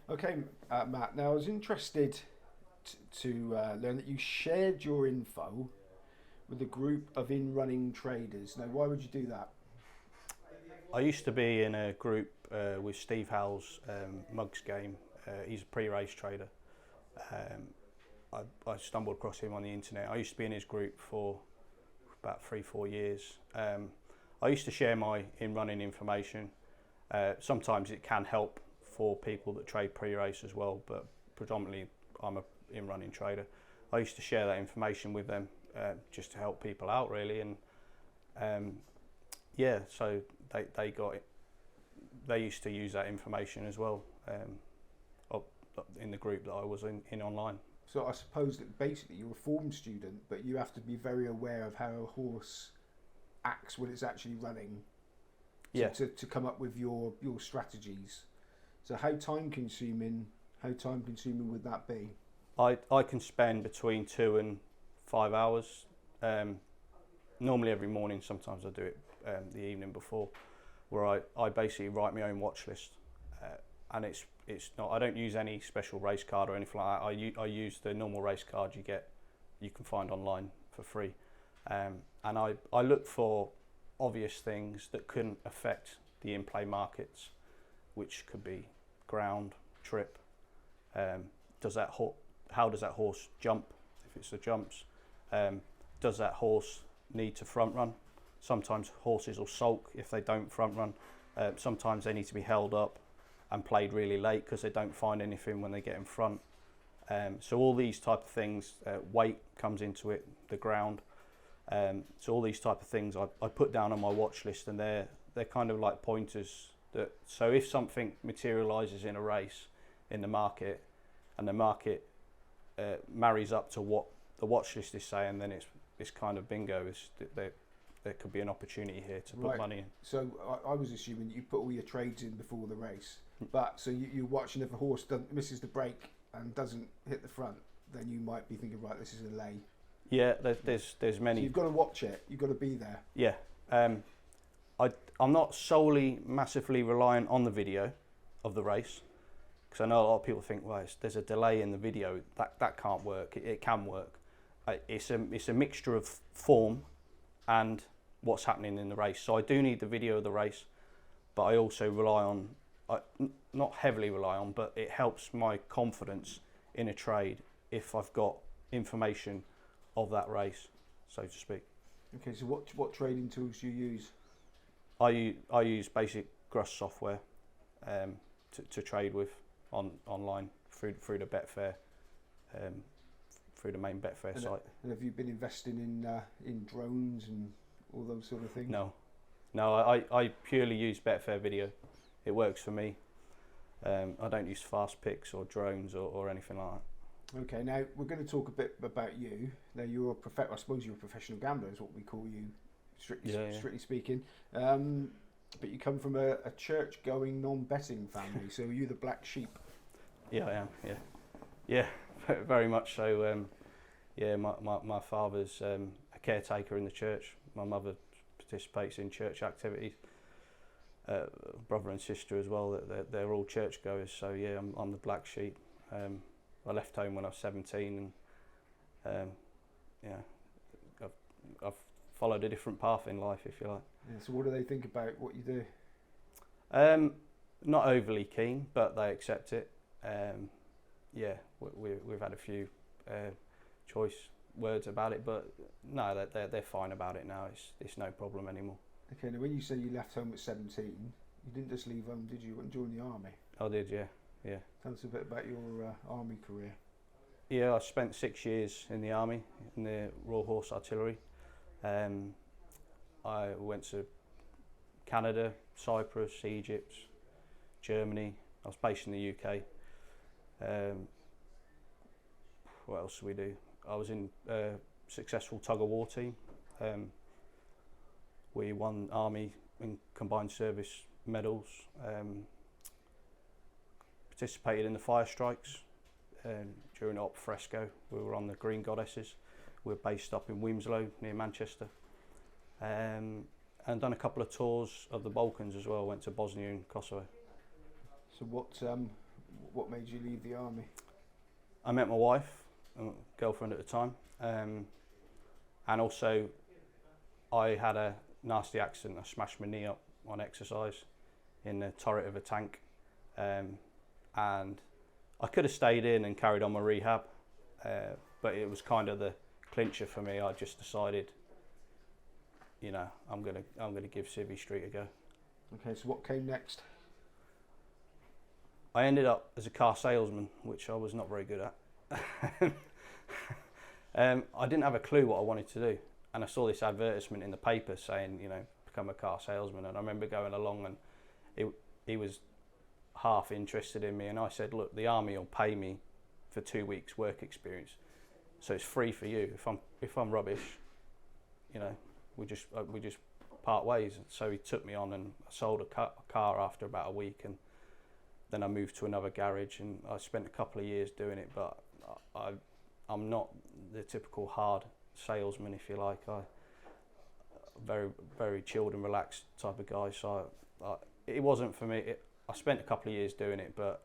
Okay, Matt. Now I was interested to learn that you shared your info with a group of in-running traders. Now, why would you do that? I used to be in a group with Steve Howell's Mugs game. He's a pre-race trader. I stumbled across him on the internet. I used to be in his group for about 3-4 years. I used to share my in-running information. Sometimes it can help for people that trade pre-race as well, but predominantly I'm a in-running trader. I used to share that information with them just to help people out really, and yeah, so they got it. They used to use that information as well in the group that I was in online. So I suppose that basically you're a form student, but you have to be very aware of how a horse acts when it's actually running Yeah. to come up with your strategies. So how time consuming would that be? I can spend between 2 and 5 hours. Normally every morning. Sometimes I do it the evening before, where I basically write my own watch list, and it's not. I don't use any special race card or anything like that. I use the normal race card you can find online for free, and I look for obvious things that couldn't affect the in-play markets, which could be ground, trip. How does that horse jump? If it's the jumps, does that horse need to front run? Sometimes horses will sulk if they don't front run. Sometimes they need to be held up and played really late because they don't find anything when they get in front. So all these type of things, weight comes into it, the ground. So all these type of things I put down on my watch list, and they're kind of like pointers. So if something materialises in a race in the market, and the market marries up to what the watch list is saying, then it's kind of bingo. There could be an opportunity here to put money in. So I was assuming that you put all your trades in before the race, but so you're watching, if a horse misses the brake and doesn't hit the front, then you might be thinking, right, this is a lay. Yeah, there's many. So you've got to watch it. You've got to be there. Yeah, I'm not solely massively reliant on the video of the race, because I know a lot of people think, well, there's a delay in the video. That can't work. It can work. It's a mixture of form and what's happening in the race. So I do need the video of the race, but I also rely on, not heavily rely on, but it helps my confidence in a trade if I've got information of that race, so to speak. Okay, so what trading tools do you use? I use basic Gruss software to trade with online through the Betfair, through the main Betfair site. And have you been investing in drones and all those sort of things? No, I purely use Betfair video. It works for me. I don't use fast picks or drones or anything like that. Okay, now we're going to talk a bit about you. Now I suppose you're a professional gambler, is what we call you, strictly speaking. But you come from a church-going, non-betting family, so are you the black sheep? Yeah, I am. Yeah, very much so. Yeah, my father's a caretaker in the church. My mother participates in church activities. Brother and sister as well. They're all churchgoers. So yeah, I'm the black sheep. I left home when I was 17, and yeah, I've followed a different path in life, if you like. Yeah, so what do they think about what you do? Not overly keen, but they accept it. Yeah, we've had a few choice words about it, but no, they're fine about it now. It's no problem anymore. Okay, now when you say you left home at 17, you didn't just leave home, did you? You went and joined the army? I did, yeah. Tell us a bit about your army career. Yeah, I spent 6 years in the army, in the Royal Horse Artillery. I went to Canada, Cyprus, Egypt, Germany. I was based in the UK. What else did we do? I was in a successful tug-of-war team. We won Army and Combined Service medals. Participated in the fire strikes during Op Fresco. We were on the Green Goddesses. We're based up in Wimslow near Manchester, and done a couple of tours of the Balkans as well. Went to Bosnia and Kosovo. So What made you leave the army? I met my wife, girlfriend at the time, and also I had a nasty accident. I smashed my knee up on exercise in the turret of a tank, and I could have stayed in and carried on my rehab, but it was kind of the clincher for me. I just decided, you know, I'm gonna give Civvy Street a go. Okay, so what came next? I ended up as a car salesman, which I was not very good at. I didn't have a clue what I wanted to do, and I saw this advertisement in the paper saying, you know, become a car salesman. And I remember going along, and he was half interested in me, and I said, look, the army will pay me for 2 weeks work experience, so it's free for you. If I'm rubbish, you know, we just part ways. So he took me on, and I sold a car after about a week, and then I moved to another garage, and I spent a couple of years doing it. But I'm not the typical hard salesman, if you like. Very, very chilled and relaxed type of guy. So it wasn't for me. I spent a couple of years doing it, but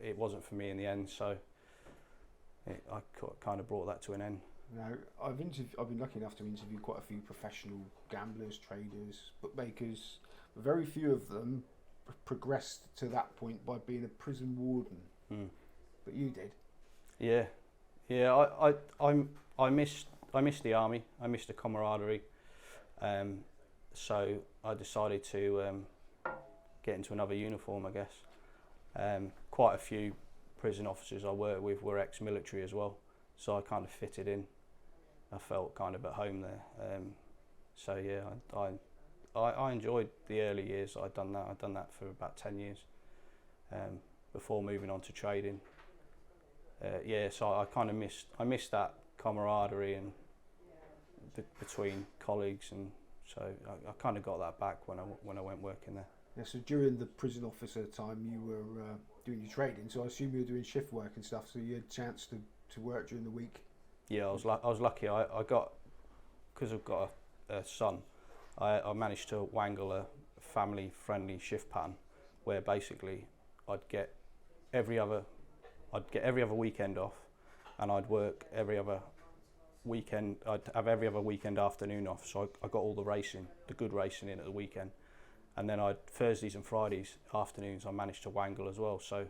it wasn't for me in the end. So I kind of brought that to an end. Now, I've been lucky enough to interview quite a few professional gamblers, traders, bookmakers. Very few of them progressed to that point by being a prison warden. But you did. Yeah. I missed the army. I missed the camaraderie. So I decided to get into another uniform, I guess. Quite a few prison officers I worked with were ex-military as well, so I kind of fitted in. I felt kind of at home there. So yeah, I enjoyed the early years. I'd done that for about 10 years before moving on to trading. So I kind of missed that camaraderie and between colleagues, and so I kind of got that back when I went working there. Yeah, so during the prison officer time, you were doing your trading. So I assume you were doing shift work and stuff. So you had a chance to work during the week. Yeah, I was lucky. I got, because I've got a son, I managed to wangle a family-friendly shift pattern where basically I'd get every other weekend off, and I'd work every other weekend. I'd have every other weekend afternoon off. So I got all the good racing in at the weekend, and then Thursdays and Fridays afternoons I managed to wangle as well. So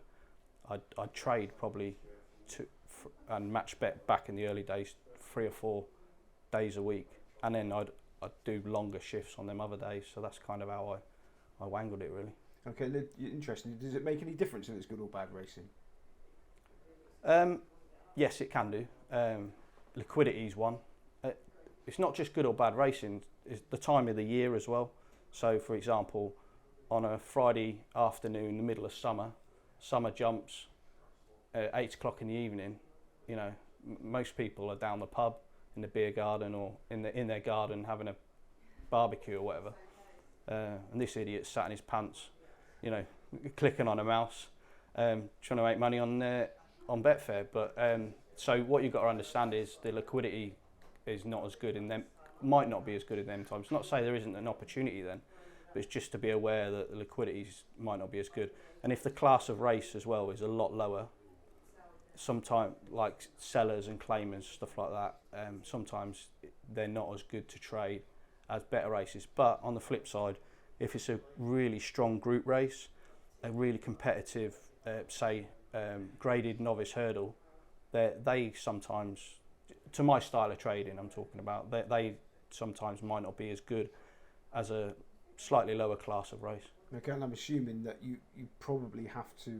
I'd trade probably and match bet back in the early days 3 or 4 days a week, and then I'd do longer shifts on them other days. So that's kind of how I wangled it, really. Okay, interesting. Does it make any difference if it's good or bad racing? Yes, it can do. Liquidity is one. It's not just good or bad racing, it's the time of the year as well. So for example, on a Friday afternoon, the middle of summer jumps at 8 o'clock in the evening, you know, most people are down the pub, in the beer garden, or in their garden having a barbecue or whatever. And this idiot sat in his pants, you know, clicking on a mouse, trying to make money on Betfair. But so what you've got to understand is the liquidity is not as good in them, might not be as good in them times. Not to say there isn't an opportunity then, but it's just to be aware that the liquidities might not be as good. And if the class of race as well is a lot lower, sometimes like sellers and claimers, stuff like that, sometimes they're not as good to trade as better races. But on the flip side, if it's a really strong group race, a really competitive, graded novice hurdle, they sometimes, to my style of trading I'm talking about, they sometimes might not be as good as a slightly lower class of race. Okay, and I'm assuming that you probably have to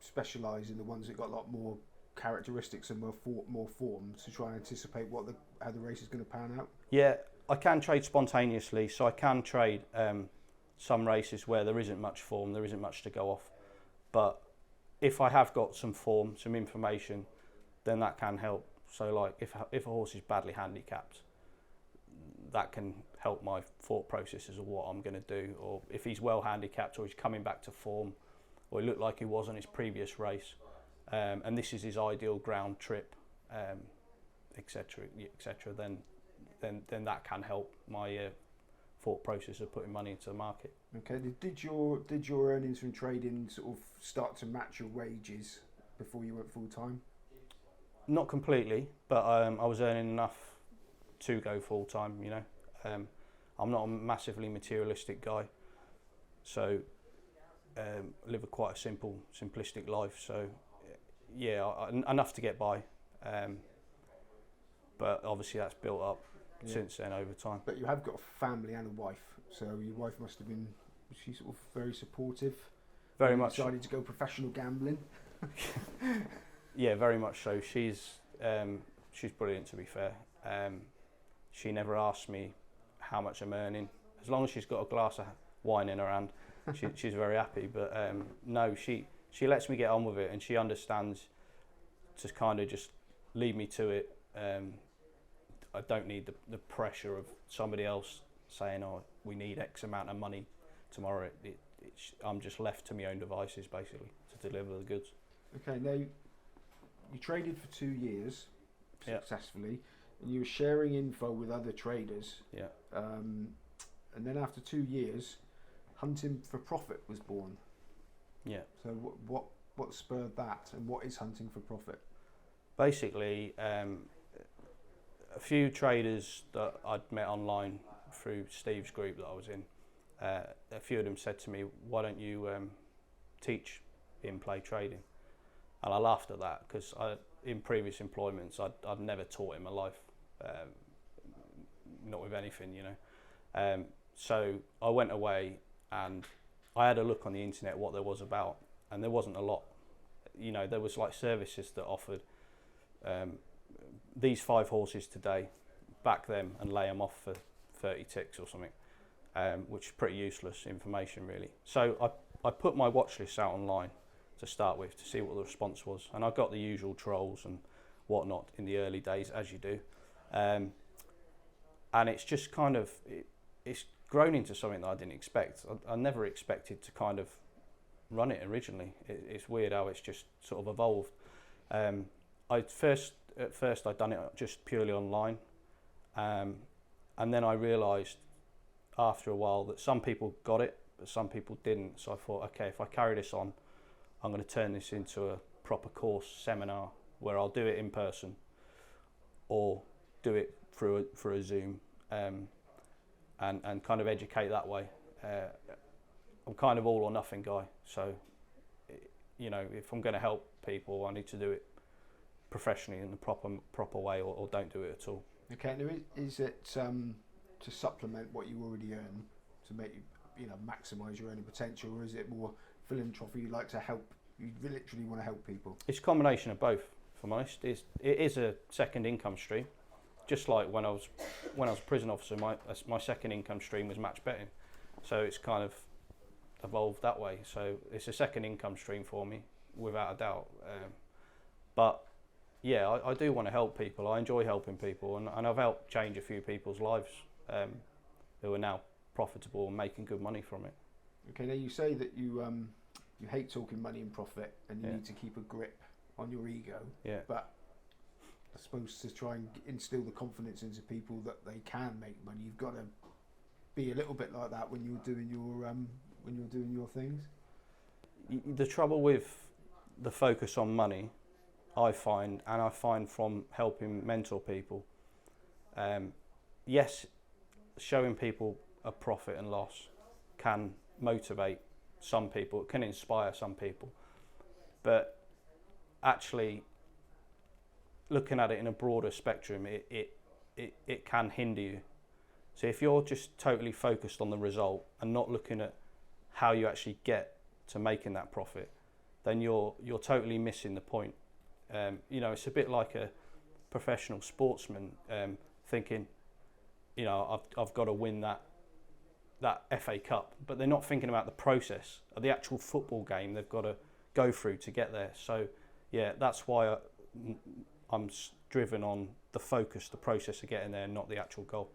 specialise in the ones that got a lot more characteristics and more form to try and anticipate how the race is going to pan out. Yeah, I can trade spontaneously, so I can trade some races where there isn't much form, there isn't much to go off. But if I have got some form, some information, then that can help. So like if a horse is badly handicapped, that can help my thought processes of what I'm going to do. Or if he's well handicapped, or he's coming back to form, or he looked like he was on his previous race, and this is his ideal ground trip, etc., then that can help my thought process of putting money into the market. Okay. Did your earnings from trading sort of start to match your wages before you went full time? Not completely, but I was earning enough to go full time. I'm not a massively materialistic guy, so live quite a simplistic life. So yeah, enough to get by. But obviously that's built up since then over time. But you have got a family and a wife, so your wife must have been, was she sort of very supportive? Very much. Decided to go professional gambling. Yeah, very much so. She's brilliant, to be fair. She never asks me how much I'm earning. As long as she's got a glass of wine in her hand, she's very happy. But no, she lets me get on with it, and she understands to kind of just lead me to it. I don't need the pressure of somebody else saying, "Oh, we need X amount of money tomorrow." I'm just left to my own devices, basically, to deliver the goods. Okay, now you traded for 2 years successfully, and you were sharing info with other traders. Yeah. And then after 2 years, hunting for profit was born. Yeah. So what spurred that, and what is hunting for profit? Basically, a few traders that I'd met online through Steve's group that I was in, a few of them said to me, "Why don't you teach in-play trading?" And I laughed at that because in previous employments I'd never taught in my life, not with anything, So I went away and I had a look on the internet what there was about, and there wasn't a lot. There was like services that offered these 5 horses today, back them and lay them off for 30 ticks or something, which is pretty useless information really. So I put my watch list out online to start with to see what the response was, and I got the usual trolls and whatnot in the early days, as you do, and it's just kind of it's grown into something that I didn't expect. I never expected to kind of run it originally. It's weird how it's just sort of evolved. At first I'd done it just purely online, and then I realised after a while that some people got it but some people didn't. So I thought, okay, if I carry this on, I'm going to turn this into a proper course seminar where I'll do it in person or do it through a Zoom, and kind of educate that way. I'm kind of all or nothing guy, so if I'm going to help people, I need to do it professionally in the proper way, or don't do it at all. Okay, now is it to supplement what you already earn to make you maximise your earning potential, or is it more philanthropy? You like to help, you literally want to help people? It's a combination of both, if I'm honest. It is a second income stream, just like when I was a prison officer. My second income stream was match betting, so it's kind of evolved that way. So it's a second income stream for me, without a doubt. But yeah, I do want to help people. I enjoy helping people, and I've helped change a few people's lives who are now profitable and making good money from it. Okay, now you say that you hate talking money and profit, and you need to keep a grip on your ego. Yeah. But I suppose to try and instill the confidence into people that they can make money, you've got to be a little bit like that when you're doing your things. The trouble with the focus on money, I find from helping mentor people, yes, showing people a profit and loss can motivate some people, it can inspire some people, but actually looking at it in a broader spectrum, it can hinder you. So if you're just totally focused on the result and not looking at how you actually get to making that profit, then you're totally missing the point. It's a bit like a professional sportsman thinking, I've got to win that FA Cup, but they're not thinking about the process of the actual football game they've got to go through to get there. So yeah, that's why I'm driven on the focus, the process of getting there, not the actual goal.